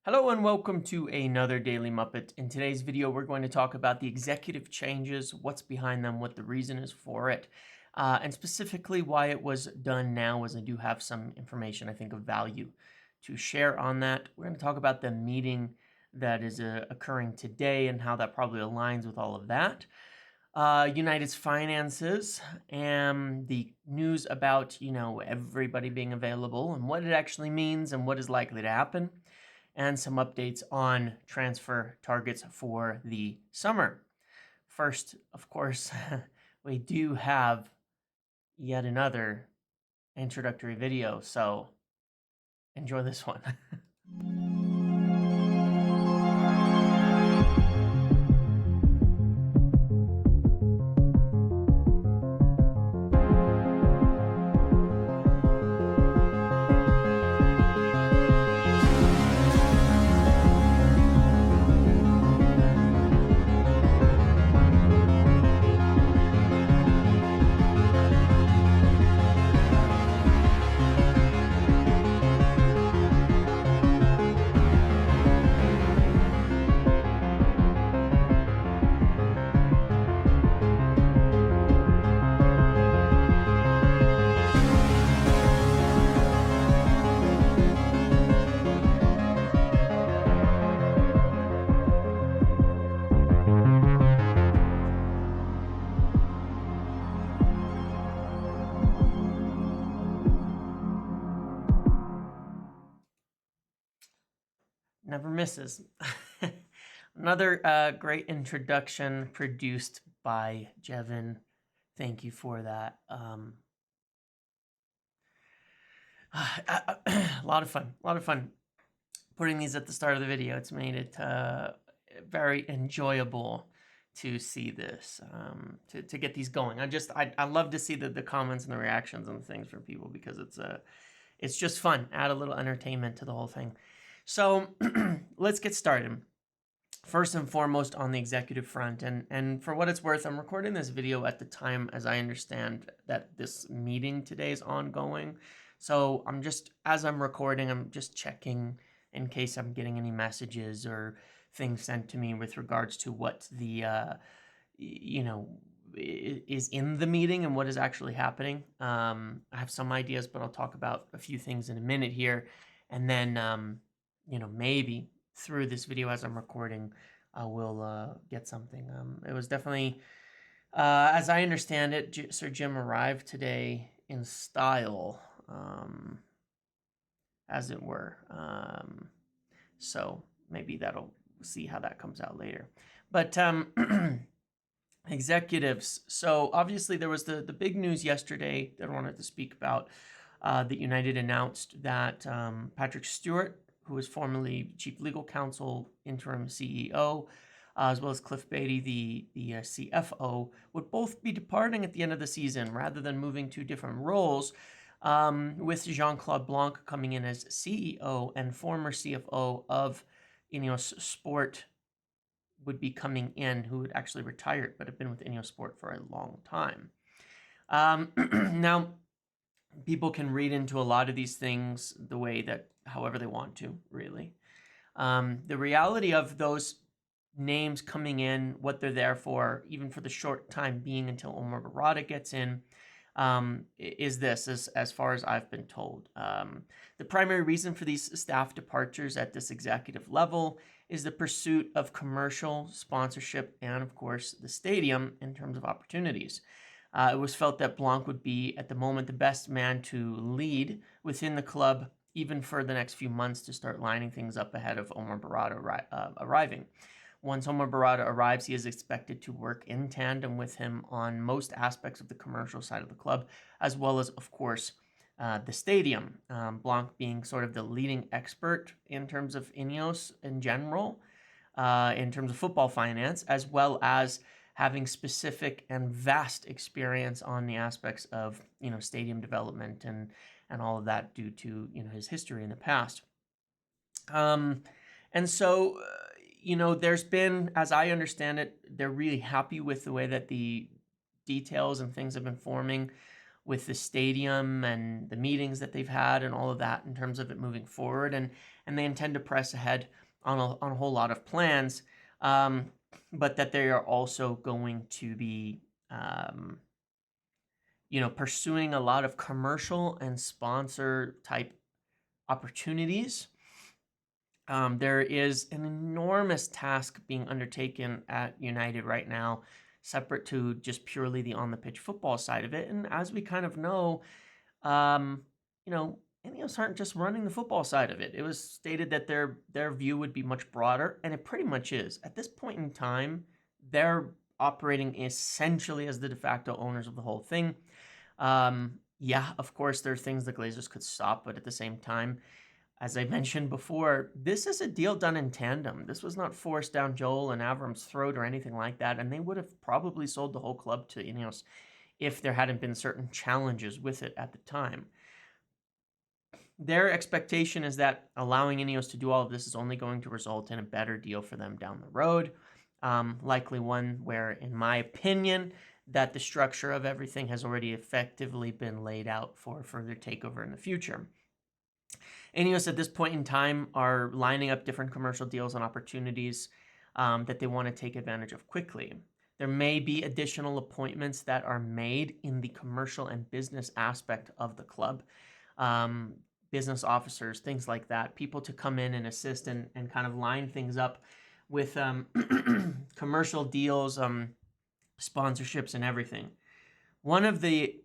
Hello and welcome to another Daily Muppet. In today's video, we're going to talk about the executive changes, what's behind them, what the reason is for it, and specifically why it was done now, as I do have some information I think of value to share on that. We're going to talk about the meeting that is occurring today and how that probably aligns with all of that. United's finances and the news about, everybody being available and what it actually means and what is likely to happen, and some updates on transfer targets for the summer. First, of course, we do have yet another introductory video, so enjoy this one. Never misses. Another great introduction produced by Jevin. Thank you for that. A lot of fun putting these at the start of the video. It's made it very enjoyable to see this, to get these going. I love to see the comments and the reactions and the things from people, because it's just fun. Add a little entertainment to the whole thing. So let's get started. First and foremost, on the executive front, and for what it's worth, I'm recording this video at the time, as I understand, that this meeting today is ongoing. So as I'm recording, I'm just checking in case I'm getting any messages or things sent to me with regards to what the is in the meeting and what is actually happening. I have some ideas, but I'll talk about a few things in a minute here, and then maybe through this video as I'm recording, I will get something. It was definitely, as I understand it, Sir Jim arrived today in style, as it were. So maybe that'll see how that comes out later. But executives. So obviously there was the big news yesterday that I wanted to speak about, that United announced that Patrick Stewart, who was formerly Chief Legal Counsel, Interim CEO, as well as Cliff Beatty, the CFO, would both be departing at the end of the season rather than moving to different roles, with Jean-Claude Blanc coming in as CEO, and former CFO of INEOS Sport would be coming in, who had actually retired but had been with INEOS Sport for a long time. Now, people can read into a lot of these things the way that, however they want to, really. The reality of those names coming in, what they're there for, even for the short time being until Omar Barada gets in, is this, as far as I've been told. The primary reason for these staff departures at this executive level is the pursuit of commercial sponsorship and, of course, the stadium in terms of opportunities. It was felt that Blanc would be, at the moment, the best man to lead within the club, even for the next few months, to start lining things up ahead of Omar Barada arriving. Once Omar Barada arrives, he is expected to work in tandem with him on most aspects of the commercial side of the club, as well as, of course, the stadium. Blanc being sort of the leading expert in terms of INEOS in general, in terms of football finance, as well as having specific and vast experience on the aspects of, stadium development and all of that, due to, his history in the past. And so, there's been, as I understand it, they're really happy with the way that the details and things have been forming with the stadium and the meetings that they've had and all of that in terms of it moving forward, and they intend to press ahead on a whole lot of plans, but that they are also going to be pursuing a lot of commercial and sponsor type opportunities. There is an enormous task being undertaken at United right now, separate to just purely the on-the-pitch football side of it. And as we kind of know, INEOS aren't just running the football side of it. It was stated that their view would be much broader, and it pretty much is. At this point in time, they're operating essentially as the de facto owners of the whole thing. Yeah, of course, there are things the Glazers could stop, but at the same time, as I mentioned before, this is a deal done in tandem. This was not forced down Joel and Avram's throat or anything like that, and they would have probably sold the whole club to INEOS if there hadn't been certain challenges with it at the time. Their expectation is that allowing INEOS to do all of this is only going to result in a better deal for them down the road. Likely one where, in my opinion, that the structure of everything has already effectively been laid out for further takeover in the future. INEOS at this point in time are lining up different commercial deals and opportunities that they want to take advantage of quickly. There may be additional appointments that are made in the commercial and business aspect of the club. Business officers, things like that, people to come in and assist and kind of line things up with commercial deals, sponsorships, and everything. One of the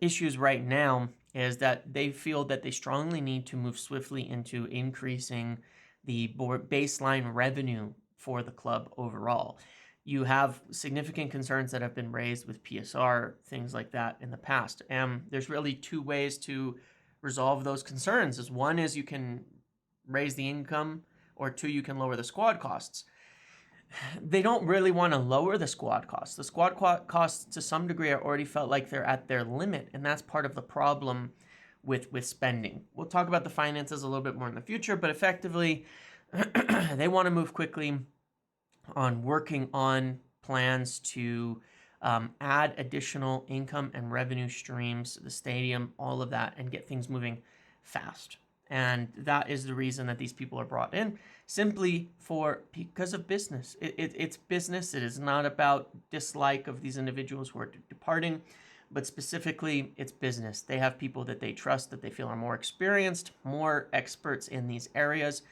issues right now is that they feel that they strongly need to move swiftly into increasing the baseline revenue for the club overall. You have significant concerns that have been raised with PSR, things like that in the past. There's really two ways to resolve those concerns. One is you can raise the income, or two, you can lower the squad costs. They don't really want to lower the squad costs. The squad costs, to some degree, are already felt like they're at their limit, and that's part of the problem with spending. We'll talk about the finances a little bit more in the future, but effectively, they want to move quickly on working on plans to add additional income and revenue streams, the stadium, all of that, and get things moving fast. And that is the reason that these people are brought in, simply because of business. It's business. It is not about dislike of these individuals who are departing, but specifically it's business. They have people that they trust, that they feel are more experienced, more experts in these areas,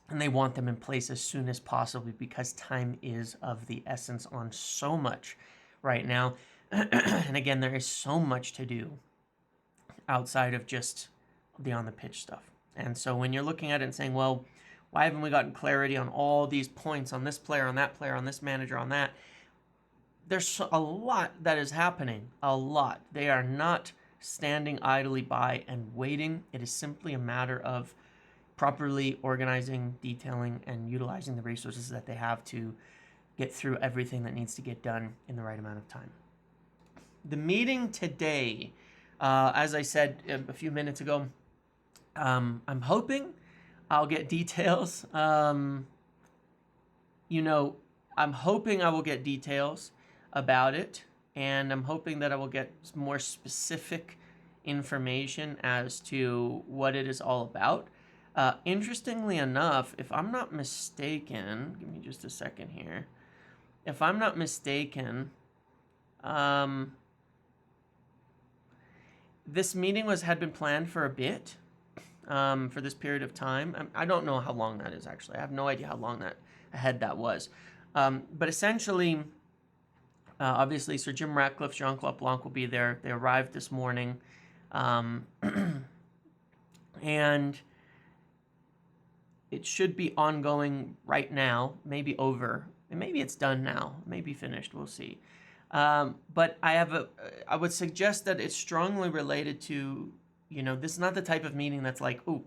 and they want them in place as soon as possible because time is of the essence on so much right now. And again, there is so much to do outside of just the on-the-pitch stuff. And so when you're looking at it and saying, well, why haven't we gotten clarity on all these points on this player, on that player, on this manager, on that? There's a lot that is happening, a lot. They are not standing idly by and waiting. It is simply a matter of properly organizing, detailing, and utilizing the resources that they have to get through everything that needs to get done in the right amount of time. The meeting today, as I said a few minutes ago, I'm hoping I'll get details. I'm hoping I will get details about it, and I'm hoping that I will get more specific information as to what it is all about. Interestingly enough, if I'm not mistaken, give me just a second here. If I'm not mistaken, this meeting had been planned for a bit, for this period of time. I don't know how long that is, actually. I have no idea how long ahead that was. But essentially, obviously, Sir Jim Ratcliffe, Jean-Claude Blanc will be there. They arrived this morning. And it should be ongoing right now, maybe over. And maybe it's done now, maybe finished, we'll see. But I would suggest that it's strongly related to, this is not the type of meeting that's like, ooh,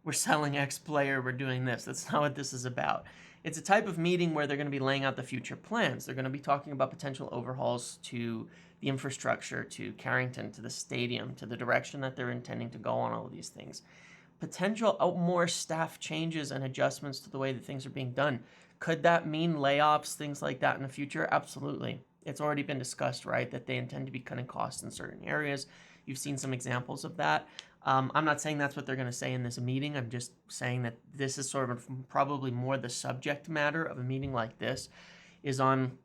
we're selling X player, we're doing this. That's not what this is about. It's a type of meeting where they're going to be laying out the future plans. They're going to be talking about potential overhauls to the infrastructure, to Carrington, to the stadium, to the direction that they're intending to go on all of these things. Potential more staff changes and adjustments to the way that things are being done. Could that mean layoffs, things like that in the future? Absolutely. It's already been discussed, right, that they intend to be cutting costs in certain areas. You've seen some examples of that. I'm not saying that's what they're going to say in this meeting. I'm just saying that this is sort of probably more the subject matter of a meeting like this is on,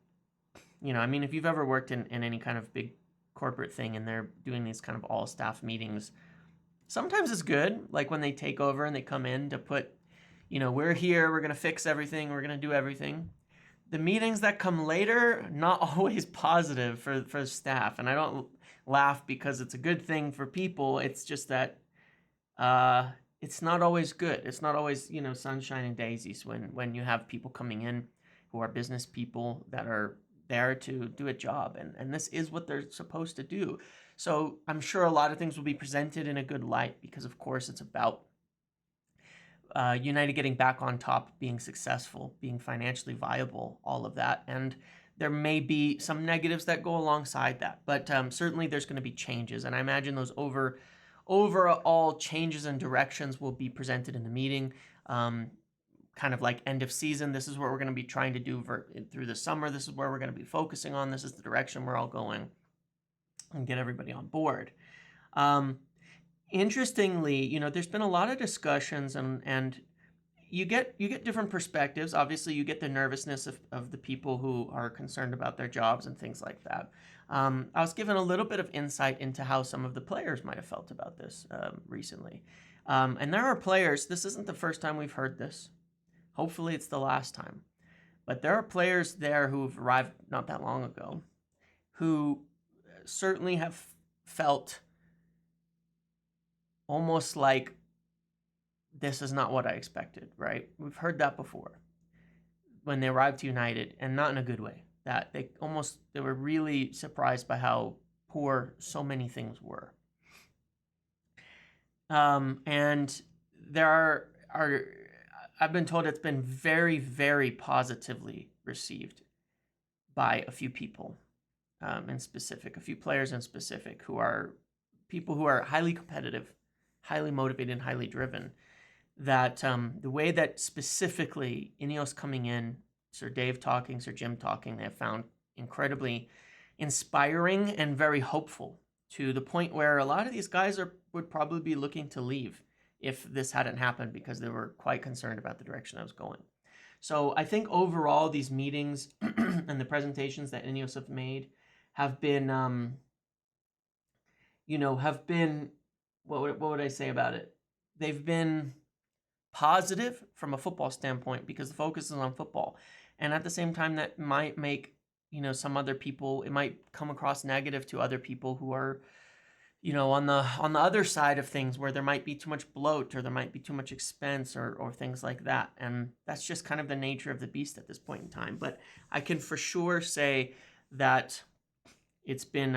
I mean, if you've ever worked in any kind of big corporate thing and they're doing these kind of all staff meetings, sometimes it's good, like when they take over and they come in to put, we're here, we're going to fix everything, we're going to do everything. The meetings that come later, not always positive for staff. And I don't laugh because it's a good thing for people. It's just that it's not always good. It's not always, sunshine and daisies when you have people coming in who are business people that are there to do a job. And this is what they're supposed to do. So I'm sure a lot of things will be presented in a good light because, of course, it's about United getting back on top, being successful, being financially viable, all of that. And there may be some negatives that go alongside that, but certainly there's going to be changes. And I imagine those overall changes and directions will be presented in the meeting. Kind of like end of season, this is what we're going to be trying to do through the summer. This is where we're going to be focusing on. This is the direction we're all going, and get everybody on board. Interestingly, there's been a lot of discussions and you get different perspectives. Obviously, you get the nervousness of the people who are concerned about their jobs and things like that. I was given a little bit of insight into how some of the players might have felt about this recently. And there are players, this isn't the first time we've heard this. Hopefully it's the last time. But there are players there who've arrived not that long ago who certainly have felt almost like this is not what I expected, right? We've heard that before when they arrived to United, and not in a good way. That they were really surprised by how poor so many things were. And there are I've been told it's been very, very positively received by a few people in specific, a few players in specific who are people who are highly competitive, highly motivated, and highly driven. That the way that specifically INEOS coming in, Sir Dave talking, Sir Jim talking, they have found incredibly inspiring and very hopeful, to the point where a lot of these guys would probably be looking to leave if this hadn't happened because they were quite concerned about the direction I was going. So I think overall these meetings and the presentations that INEOS have made have been, what would I say about it? They've been positive from a football standpoint because the focus is on football. And at the same time, that might make, some other people, it might come across negative to other people who are, on the other side of things where there might be too much bloat or there might be too much expense or things like that. And that's just kind of the nature of the beast at this point in time. But I can for sure say that it's been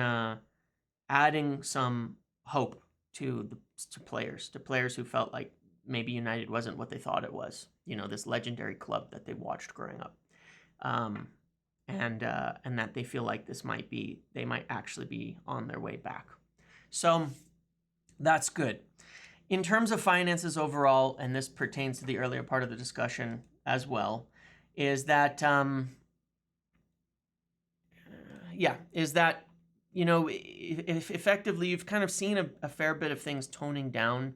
adding some hope to players who felt like maybe United wasn't what they thought it was, this legendary club that they watched growing up. And that they feel like they might actually be on their way back. So that's good. In terms of finances overall, and this pertains to the earlier part of the discussion as well, is that, if effectively you've kind of seen a fair bit of things toning down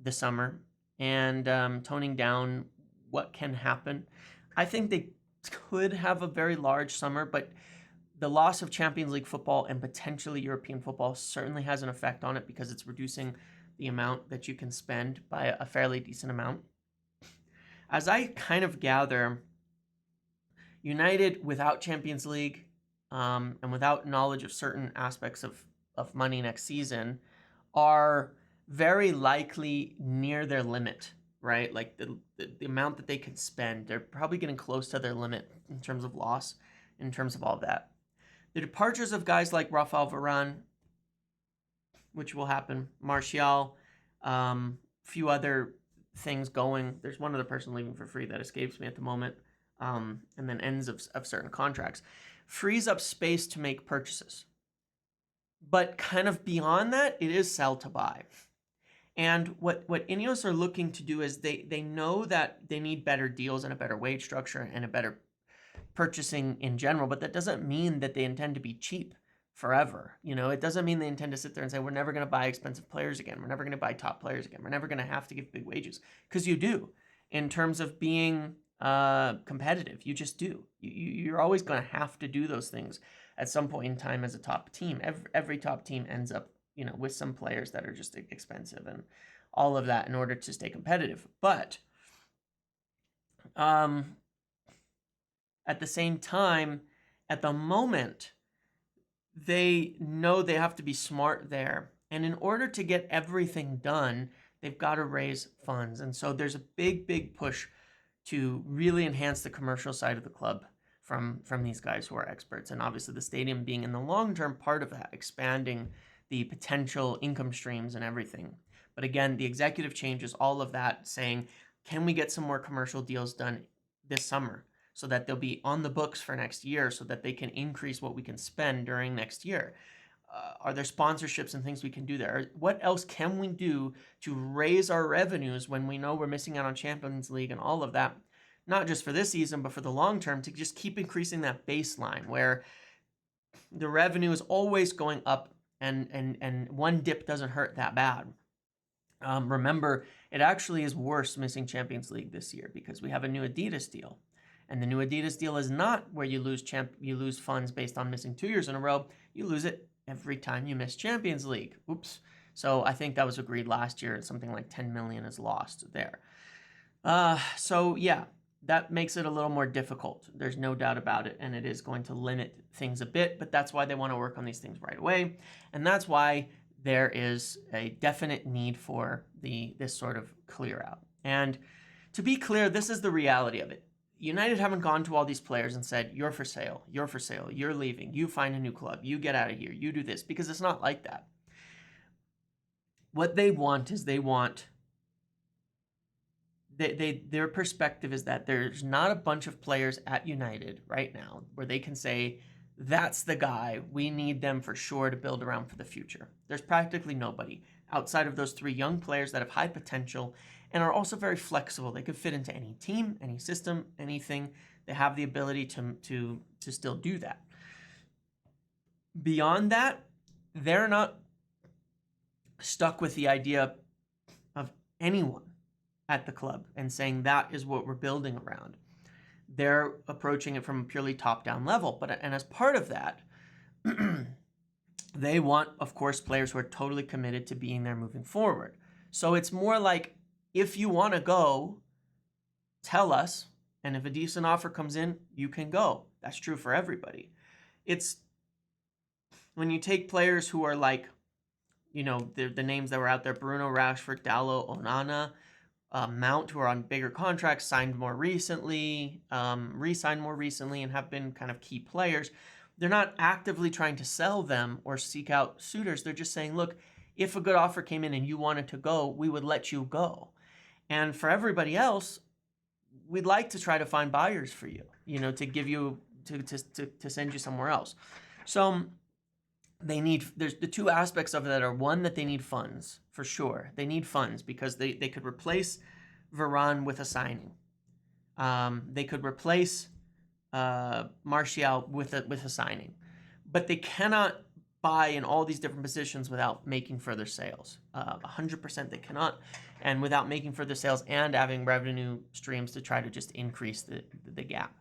the summer and toning down what can happen. I think they could have a very large summer, but the loss of Champions League football and potentially European football certainly has an effect on it because it's reducing the amount that you can spend by a fairly decent amount. As I kind of gather, United without Champions League and without knowledge of certain aspects of money next season are very likely near their limit, right? Like the amount that they can spend, they're probably getting close to their limit in terms of loss, in terms of all that. The departures of guys like Rafael Varane, which will happen, Martial, few other things going. There's one other person leaving for free that escapes me at the moment, and then ends of certain contracts, frees up space to make purchases. But kind of beyond that, it is sell to buy. And what INEOS are looking to do is they know that they need better deals and a better wage structure and a better purchasing in general, but that doesn't mean that they intend to be cheap forever. It doesn't mean they intend to sit there and say, we're never going to buy expensive players again. We're never going to buy top players again. We're never going to have to give big wages, because you do in terms of being competitive. You just do. You're always going to have to do those things at some point in time as a top team. Every top team ends up, with some players that are just expensive and all of that in order to stay competitive. But at the same time, at the moment, they know they have to be smart there. And in order to get everything done, they've got to raise funds. And so there's a big, big push to really enhance the commercial side of the club from these guys who are experts. And obviously the stadium being in the long-term part of that, expanding the potential income streams and everything. But again, the executive changes, all of that, saying, can we get some more commercial deals done this summer so that they'll be on the books for next year so that they can increase what we can spend during next year? Are there sponsorships and things we can do there? What else can we do to raise our revenues when we know we're missing out on Champions League and all of that? Not just for this season, but for the long term, to just keep increasing that baseline where the revenue is always going up and one dip doesn't hurt that bad. Remember, it actually is worse missing Champions League this year because we have a new Adidas deal. And the new Adidas deal is not where you lose funds based on missing 2 years in a row. You lose it every time you miss Champions League. Oops. So I think that was agreed last year. Something like 10 million is lost there. So yeah, that makes it a little more difficult. There's no doubt about it. And it is going to limit things a bit, but that's why they want to work on these things right away. And that's why there is a definite need for this sort of clear out. And to be clear, this is the reality of it. United haven't gone to all these players and said, you're for sale, you're leaving, you find a new club, you get out of here, you do this, because it's not like that. What they want is their perspective is that there's not a bunch of players at United right now where they can say, that's the guy, we need them for sure to build around for the future. There's practically nobody outside of those 3 young players that have high potential and are also very flexible. They could fit into any team, any system, anything. They have the ability to still do that. Beyond that, they're not stuck with the idea of anyone at the club and saying that is what we're building around. They're approaching it from a purely top-down level. And as part of that, they want, of course, players who are totally committed to being there moving forward. So it's more like, if you want to go, tell us, and if a decent offer comes in, you can go. That's true for everybody. It's when you take players who are like, the names that were out there, Bruno, Rashford, Dalot, Onana, Mount, who are on bigger contracts, signed more recently, re-signed more recently, and have been kind of key players. They're not actively trying to sell them or seek out suitors. They're just saying, look, if a good offer came in and you wanted to go, we would let you go. And for everybody else, we'd like to try to find buyers for you, to give you, to send you somewhere else. So there's the 2 aspects of that are, one, that they need funds, for sure. They need funds because they could replace Varane with a signing. They could replace Martial with a signing. But they cannot buy in all these different positions without making further sales. 100% they cannot. And without making further sales and having revenue streams to try to just increase the gap.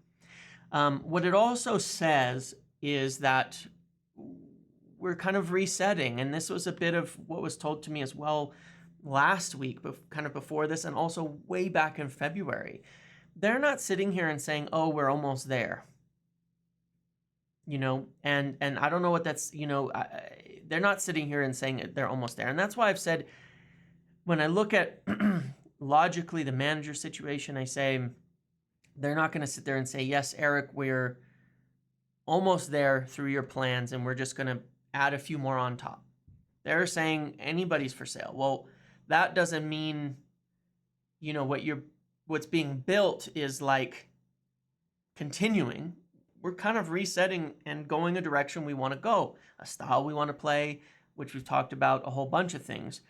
What it also says is that we're kind of resetting, and this was a bit of what was told to me as well last week, but kind of before this, and also way back in February. They're not sitting here and saying, oh, we're almost there. And I don't know what that's, they're not sitting here and saying they're almost there. And that's why I've said, when I look at logically the manager situation, I say they're not going to sit there and say, yes, Eric, we're almost there through your plans and we're just going to add a few more on top. They're saying anybody's for sale. Well, that doesn't mean, what's being built is like continuing. We're kind of resetting and going a direction we want to go, a style we want to play, which we've talked about, a whole bunch of things.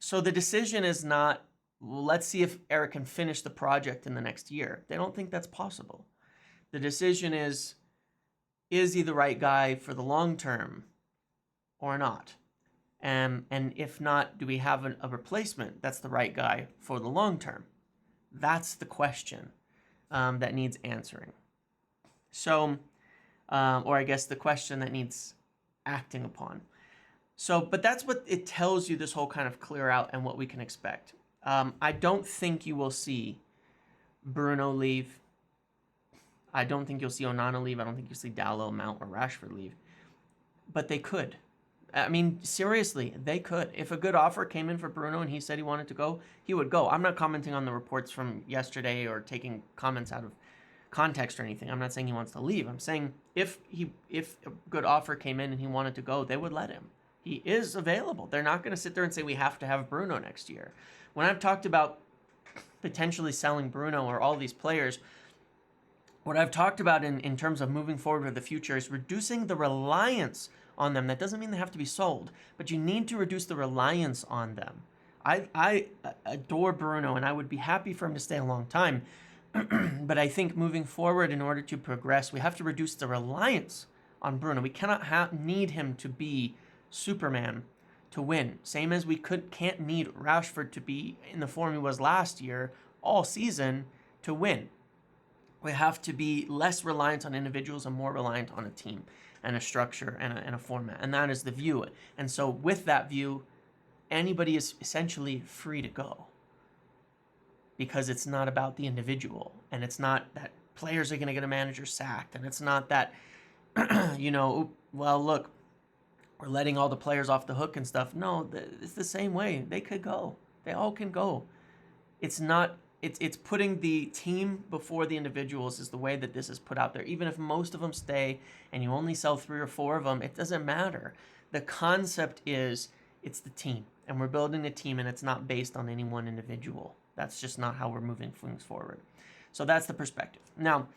So the decision is not let's see if Eric can finish the project in the next year. They don't think that's possible. The decision is he the right guy for the long term or not? And if not, do we have a replacement that's the right guy for the long term? That's the question that needs answering. So, or I guess the question that needs acting upon. So, but that's what it tells you, this whole kind of clear out and what we can expect. I don't think you will see Bruno leave. I don't think you'll see Onana leave. I don't think you'll see Dalot, Mount, or Rashford leave. But they could. I mean, seriously, they could. If a good offer came in for Bruno and he said he wanted to go, he would go. I'm not commenting on the reports from yesterday or taking comments out of context or anything. I'm not saying he wants to leave. I'm saying if a good offer came in and he wanted to go, they would let him. He is available. They're not going to sit there and say we have to have Bruno next year. When I've talked about potentially selling Bruno or all these players, what I've talked about in terms of moving forward with the future is reducing the reliance on them. That doesn't mean they have to be sold, but you need to reduce the reliance on them. I adore Bruno, and I would be happy for him to stay a long time. But I think moving forward, in order to progress, we have to reduce the reliance on Bruno. We cannot need him to be Superman to win. Same as we can't need Rashford to be in the form he was last year all season to win. We have to be less reliant on individuals and more reliant on a team and a structure and a format. And that is the view. And so with that view, anybody is essentially free to go, because it's not about the individual, and it's not that players are going to get a manager sacked, and it's not that, well, look, we're letting all the players off the hook and stuff. No, it's the same way. They could go. They all can go. It's not... It's putting the team before the individuals is the way that this is put out there. Even if most of them stay and you only sell 3 or 4 of them, it doesn't matter. The concept is it's the team, and we're building a team, and it's not based on any one individual. That's just not how we're moving things forward. So that's the perspective. Now,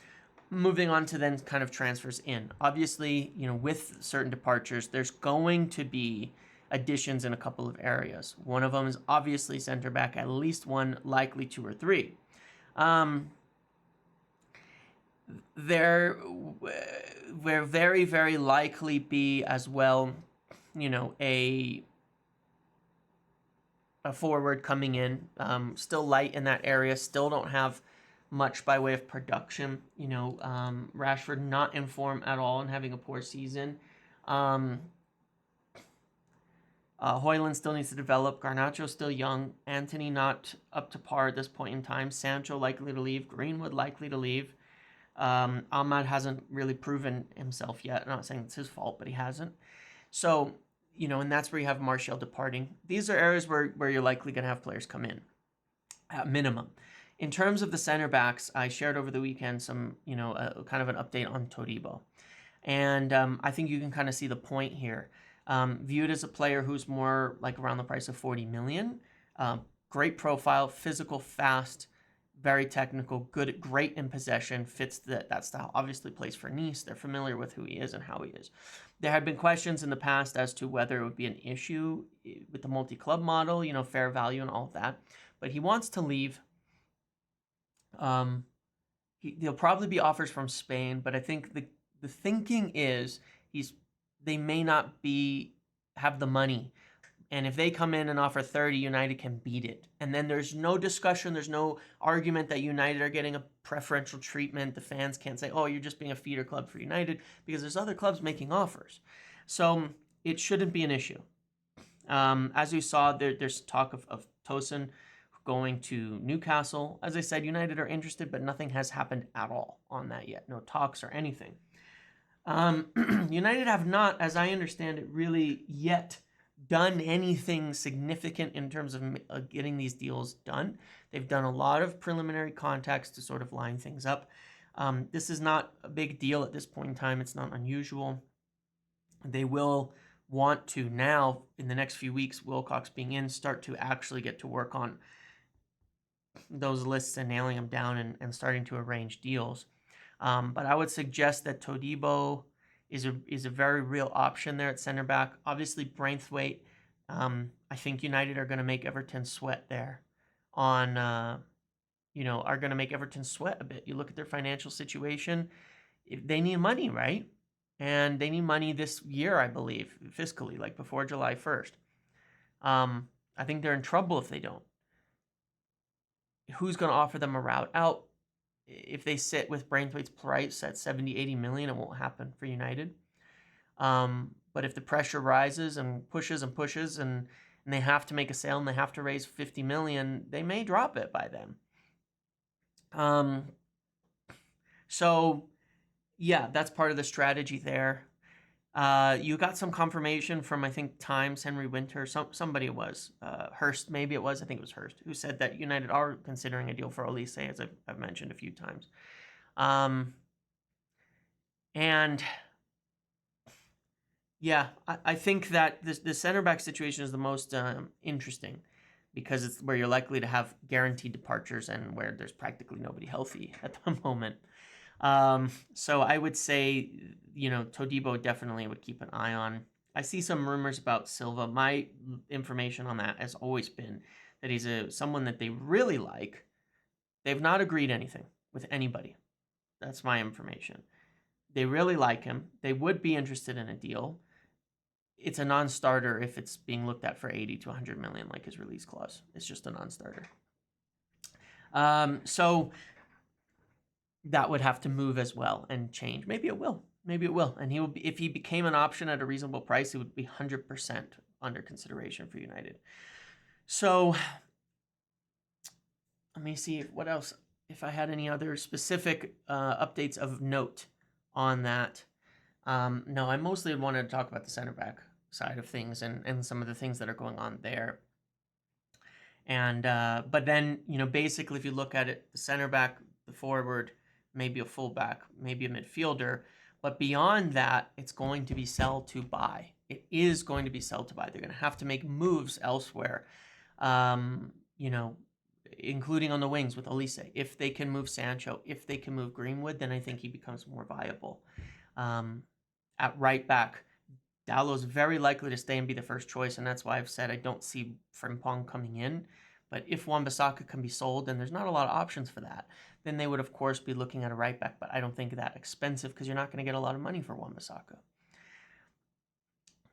moving on to then kind of transfers in. Obviously, with certain departures, there's going to be additions in a couple of areas. One of them is obviously center back, at least one, likely 2 or 3. There will very, very likely be as well, a forward coming in. Still light in that area, still don't have much by way of production. Rashford not in form at all and having a poor season. Højlund still needs to develop. Garnacho still young. Antony not up to par at this point in time. Sancho likely to leave. Greenwood likely to leave. Ahmad hasn't really proven himself yet. I'm not saying it's his fault, but he hasn't. So, and that's where you have Martial departing. These are areas where you're likely going to have players come in, at minimum. In terms of the center backs, I shared over the weekend some, kind of an update on Todibo. And I think you can kind of see the point here. Viewed as a player who's more like around the price of 40 million. Great profile, physical, fast, very technical, great in possession, fits that style. Obviously plays for Nice. They're familiar with who he is and how he is. There have been questions in the past as to whether it would be an issue with the multi-club model, fair value and all of that. But he wants to leave. There'll probably be offers from Spain, but I think the thinking is they may not have the money. And if they come in and offer 30, United can beat it. And then there's no discussion, there's no argument that United are getting a preferential treatment. The fans can't say, oh, you're just being a feeder club for United, because there's other clubs making offers. So it shouldn't be an issue. As you saw, there's talk of Tosin going to Newcastle. As I said, United are interested, but nothing has happened at all on that yet. No talks or anything. United have not, as I understand it, really yet done anything significant in terms of getting these deals done. They've done a lot of preliminary contacts to sort of line things up. This is not a big deal at this point in time. It's not unusual. They will want to now, in the next few weeks, Wilcox being in, start to actually get to work on those lists and nailing them down and starting to arrange deals. But I would suggest that Todibo is a very real option there at center back. Obviously, Branthwaite, I think United are going to make Everton sweat there on, are going to make Everton sweat a bit. You look at their financial situation, they need money, right? And they need money this year, I believe, fiscally, like before July 1st. I think they're in trouble if they don't. Who's going to offer them a route out? If they sit with Branthwaite's price at 70, 80 million, it won't happen for United. But if the pressure rises and pushes and they have to make a sale and they have to raise 50 million, they may drop it by then. So yeah, that's part of the strategy there. You got some confirmation from, I think, Times, Henry Winter, somebody it was, Hearst, maybe it was, I think it was Hearst, who said that United are considering a deal for Olise, as I've mentioned a few times. And yeah, I think that the center back situation is the most interesting, because it's where you're likely to have guaranteed departures and where there's practically nobody healthy at the moment. So I would say, Todibo definitely would keep an eye on. I see some rumors about Silva. My information on that has always been that he's someone that they really like. They've not agreed anything with anybody. That's my information. They really like him. They would be interested in a deal. It's a non-starter if it's being looked at for 80 to 100 million, like his release clause. It's just a non-starter. So that would have to move as well and change. Maybe it will. Maybe it will. And he will be, if he became an option at a reasonable price, it would be 100% under consideration for United. So let me see what else, if I had any other specific updates of note on that. No, I mostly wanted to talk about the center back side of things and some of the things that are going on there. And but then, basically, if you look at it, the center back, the forward, maybe a fullback, maybe a midfielder, but beyond that, it's going to be sell to buy. It is going to be sell to buy. They're going to have to make moves elsewhere, including on the wings with Olise. If they can move Sancho, if they can move Greenwood, then I think he becomes more viable. At right back, Dallow's very likely to stay and be the first choice, and that's why I've said I don't see Frimpong coming in. But if Wan-Bissaka can be sold, and there's not a lot of options for that, then they would, of course, be looking at a right back, but I don't think that expensive, because you're not going to get a lot of money for Wan-Bissaka.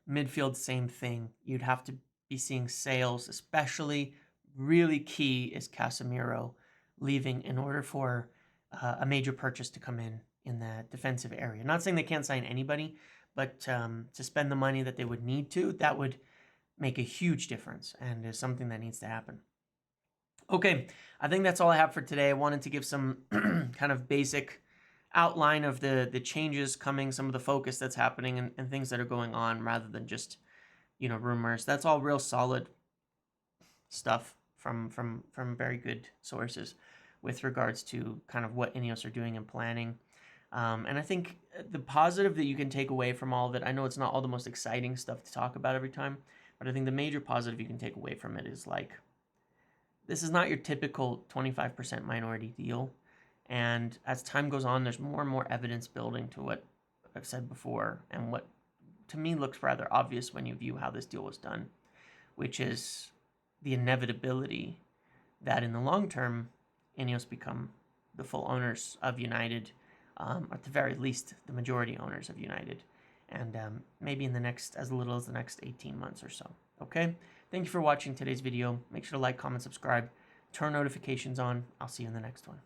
Midfield, same thing. You'd have to be seeing sales, especially really key is Casemiro leaving in order for a major purchase to come in the defensive area. Not saying they can't sign anybody, but to spend the money that they would need to, that would make a huge difference, and is something that needs to happen. Okay, I think that's all I have for today. I wanted to give some kind of basic outline of the changes coming, some of the focus that's happening, and things that are going on, rather than just, rumors. That's all real solid stuff from very good sources with regards to kind of what INEOS are doing and planning. And I think the positive that you can take away from all of it, I know it's not all the most exciting stuff to talk about every time, but I think the major positive you can take away from it is, like, this is not your typical 25% minority deal. And as time goes on, there's more and more evidence building to what I've said before, and what to me looks rather obvious when you view how this deal was done, which is the inevitability that in the long term, INEOS become the full owners of United, or at the very least, the majority owners of United, and maybe in the next, as little as the next 18 months or so. Okay? Thank you for watching today's video. Make sure to like, comment, subscribe, turn notifications on. I'll see you in the next one.